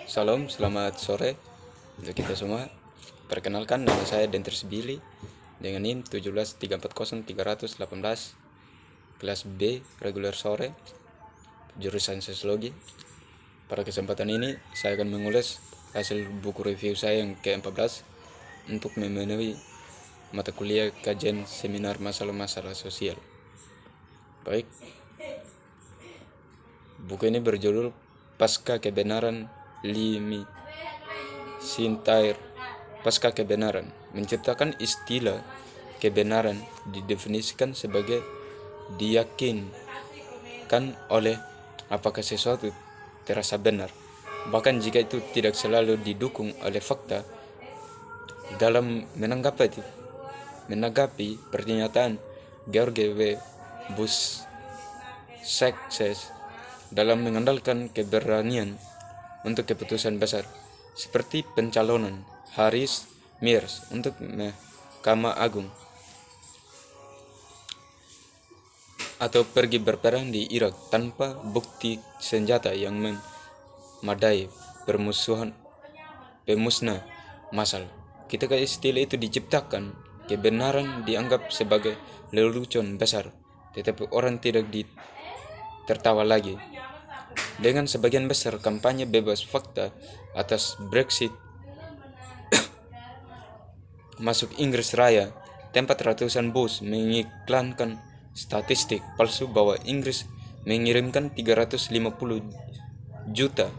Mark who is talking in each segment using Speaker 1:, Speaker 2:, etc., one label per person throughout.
Speaker 1: Salam, selamat sore untuk kita semua. Perkenalkan, nama saya Denters Billy dengan NIM 17340-318, kelas B, reguler sore, jurusan sosiologi. Pada kesempatan ini, saya akan mengulas hasil buku review saya yang ke-14 untuk memenuhi mata kuliah kajian seminar masalah-masalah sosial. Baik, buku ini berjudul Pasca Kebenaran Limi Sintair. Pasca kebenaran, menciptakan istilah kebenaran didefinisikan sebagai diyakinkan oleh apakah sesuatu terasa benar, bahkan jika itu tidak selalu didukung oleh fakta. Dalam menanggapi pernyataan George W. Bush sukses dalam mengandalkan keberanian untuk keputusan besar, seperti pencalonan Harris Mears untuk Mahkamah Agung, atau pergi berperang di Irak tanpa bukti senjata yang memadai pemusnah massal. Ketika istilah itu diciptakan, kebenaran dianggap sebagai lelucon besar, tetapi orang tidak tertawa lagi. Dengan sebagian besar kampanye bebas fakta atas Brexit masuk Inggris Raya, tempat ratusan bus mengiklankan statistik palsu bahwa Inggris mengirimkan 350 juta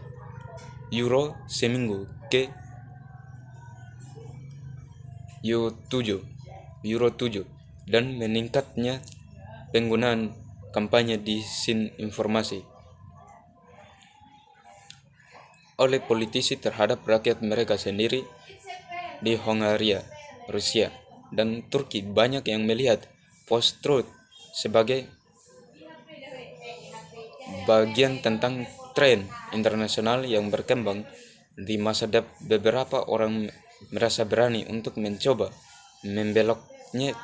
Speaker 1: euro seminggu ke Euro 7 dan meningkatnya penggunaan kampanye disinformasi oleh politisi terhadap rakyat mereka sendiri. Di Hongaria, Rusia, dan Turki banyak yang melihat post-truth sebagai bagian tentang tren internasional yang berkembang di masa beberapa orang merasa berani untuk mencoba membeloknya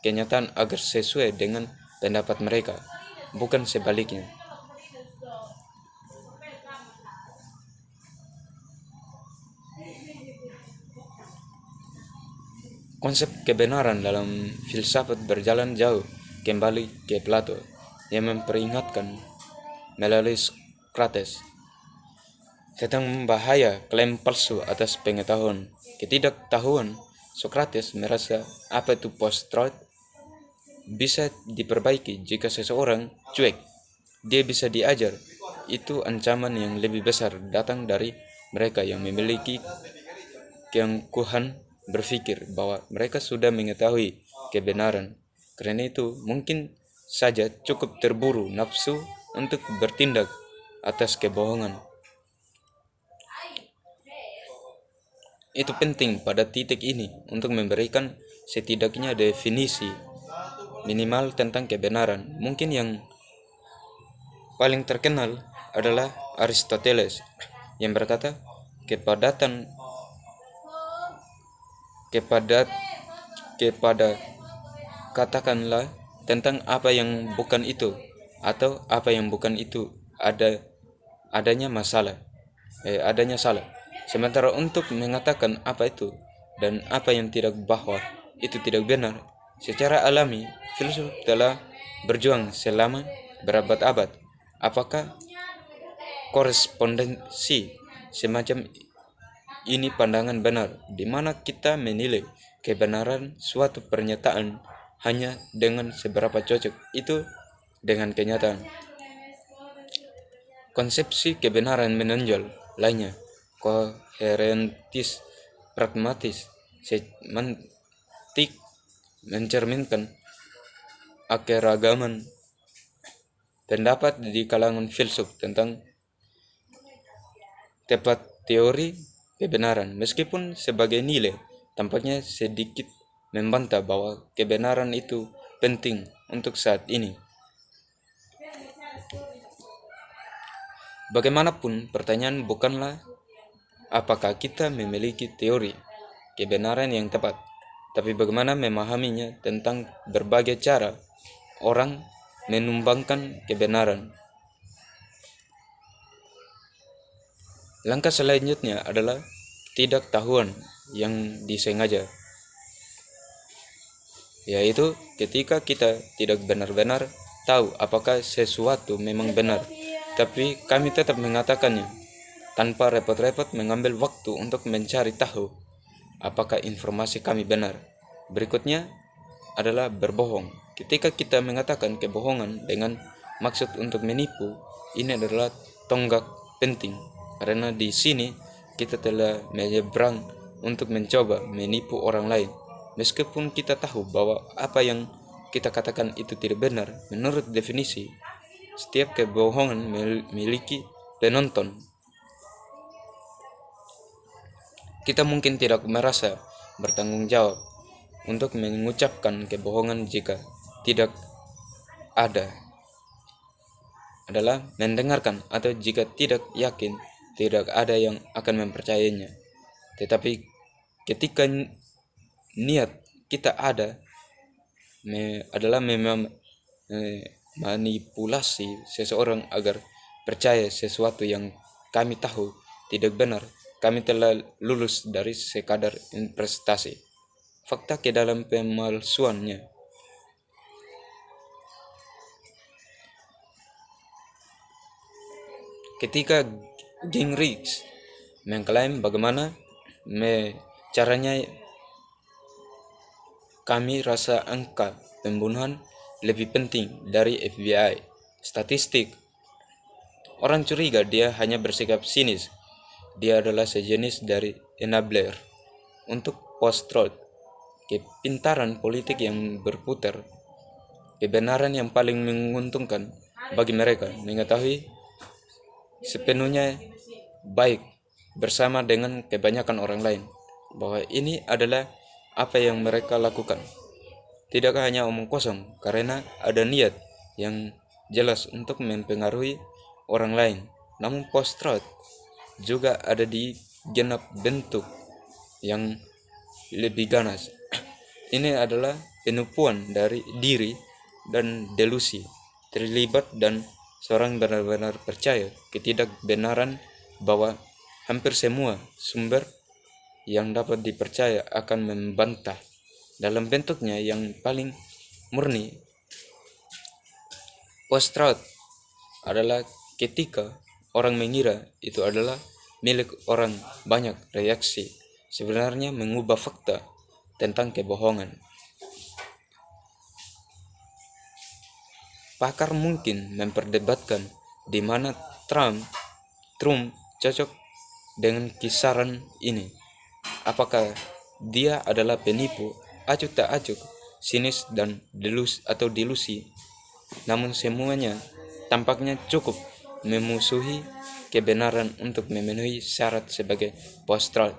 Speaker 1: kenyataan agar sesuai dengan pendapat mereka, bukan sebaliknya. Konsep kebenaran dalam filsafat berjalan jauh kembali ke Plato yang memperingatkan melalui Socrates tentang bahaya klaim palsu atas pengetahuan. Ketidaktahuan Socrates merasa apa itu post-truth bisa diperbaiki jika seseorang cuek. Dia bisa diajar. Itu ancaman yang lebih besar datang dari mereka yang memiliki keangkuhan berpikir bahwa mereka sudah mengetahui kebenaran. Karena itu mungkin saja cukup terburu nafsu untuk bertindak atas kebohongan. Itu penting pada titik ini untuk memberikan setidaknya definisi minimal tentang kebenaran. Mungkin yang paling terkenal adalah Aristoteles yang berkata kepada katakanlah tentang apa yang bukan itu atau apa yang bukan itu adanya salah. Sementara untuk mengatakan apa itu dan apa yang tidak bahwa itu tidak benar, secara alami filsuf telah berjuang selama berabad-abad. Apakah korespondensi semacam ini pandangan benar, di mana kita menilai kebenaran suatu pernyataan hanya dengan seberapa cocok itu dengan kenyataan? Konsepsi kebenaran menonjol lainnya, koherentis, pragmatis, semantik, mencerminkan keragaman pendapat di kalangan filsuf tentang tepat teori kebenaran. Meskipun sebagai nilai tampaknya sedikit membantah bahwa kebenaran itu penting untuk saat ini. Bagaimanapun, pertanyaan bukanlah apakah kita memiliki teori kebenaran yang tepat, tapi bagaimana memahaminya tentang berbagai cara orang menumbangkan kebenaran. Langkah selanjutnya adalah ketidaktahuan yang disengaja, yaitu ketika kita tidak benar-benar tahu apakah sesuatu memang benar, tapi kami tetap mengatakannya tanpa repot-repot mengambil waktu untuk mencari tahu apakah informasi kami benar. Berikutnya adalah berbohong. Ketika kita mengatakan kebohongan dengan maksud untuk menipu, ini adalah tonggak penting karena di sini kita telah menyeberang untuk mencoba menipu orang lain. Meskipun kita tahu bahwa apa yang kita katakan itu tidak benar, menurut definisi, setiap kebohongan memiliki penonton. Kita mungkin tidak merasa bertanggung jawab untuk mengucapkan kebohongan jika tidak ada adalah mendengarkan, atau jika tidak yakin tidak ada yang akan mempercayainya. Tetapi ketika niat kita ada adalah memang manipulasi seseorang agar percaya sesuatu yang kami tahu tidak benar, kami telah lulus dari sekadar investasi fakta ke dalam pemalsuannya. Ketika Gingrich mengklaim bagaimana caranya kami rasa angka pembunuhan lebih penting dari FBI statistik, orang curiga dia hanya bersikap sinis. Dia adalah sejenis dari enabler untuk post-truth, kepintaran politik yang berputar, kebenaran yang paling menguntungkan bagi mereka mengetahui sepenuhnya baik bersama dengan kebanyakan orang lain bahwa ini adalah apa yang mereka lakukan. Tidak hanya omong kosong karena ada niat yang jelas untuk mempengaruhi orang lain, namun post-truth juga ada di genap bentuk yang lebih ganas. Ini adalah penipuan dari diri dan delusi terlibat, dan seorang benar-benar percaya ketidakbenaran bahwa hampir semua sumber yang dapat dipercaya akan membantah dalam bentuknya yang paling murni. Post-truth adalah ketika orang mengira itu adalah milik orang banyak. Reaksi sebenarnya mengubah fakta tentang kebohongan. Pakar mungkin memperdebatkan di mana Trump cocok dengan kisaran ini. Apakah dia adalah penipu, acuh tak acuh, sinis dan delusi. Namun semuanya tampaknya cukup memusuhi kebenaran untuk memenuhi syarat sebagai post-truth.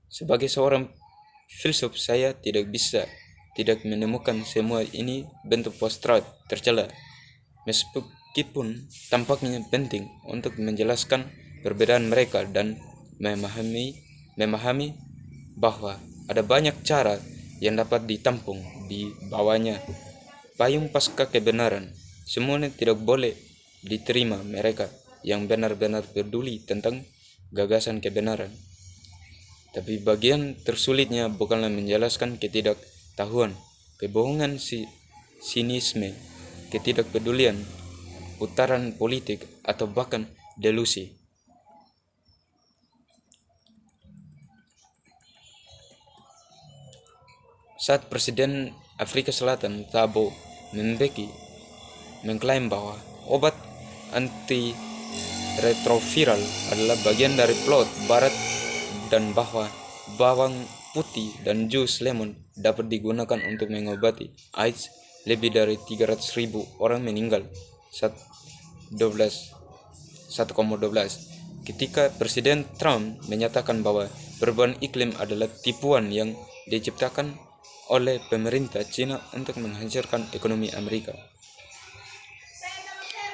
Speaker 1: Sebagai seorang filsuf, saya tidak menemukan semua ini bentuk post-truth tercela, meskipun tampaknya penting untuk menjelaskan perbedaan mereka dan memahami bahwa ada banyak cara yang dapat ditampung di bawahnya payung pasca kebenaran. Semuanya tidak boleh diterima mereka yang benar-benar peduli tentang gagasan kebenaran. Tapi bagian tersulitnya bukanlah menjelaskan ketidaktahuan, kebohongan, sinisme, ketidakpedulian, putaran politik, atau bahkan delusi. Saat Presiden Afrika Selatan Thabo Mbeki mengklaim bahwa obat antiretroviral adalah bagian dari plot barat dan bahwa bawang putih dan jus lemon dapat digunakan untuk mengobati AIDS, lebih dari 300.000 orang meninggal 1,12. Ketika Presiden Trump menyatakan bahwa perubahan iklim adalah tipuan yang diciptakan oleh pemerintah Cina untuk menghancurkan ekonomi Amerika.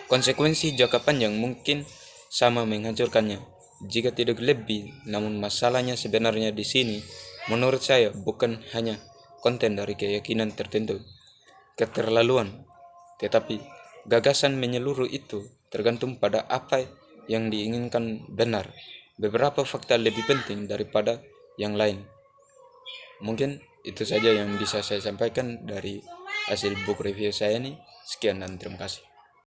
Speaker 1: Konsekuensi jangka panjang mungkin sama menghancurkannya, jika tidak lebih. Namun masalahnya sebenarnya di sini, menurut saya, bukan hanya konten dari keyakinan tertentu, keterlaluan, tetapi gagasan menyeluruh itu tergantung pada apa yang diinginkan benar. Beberapa fakta lebih penting daripada yang lain. Mungkin itu saja yang bisa saya sampaikan dari hasil book review saya ini. Sekian dan terima kasih.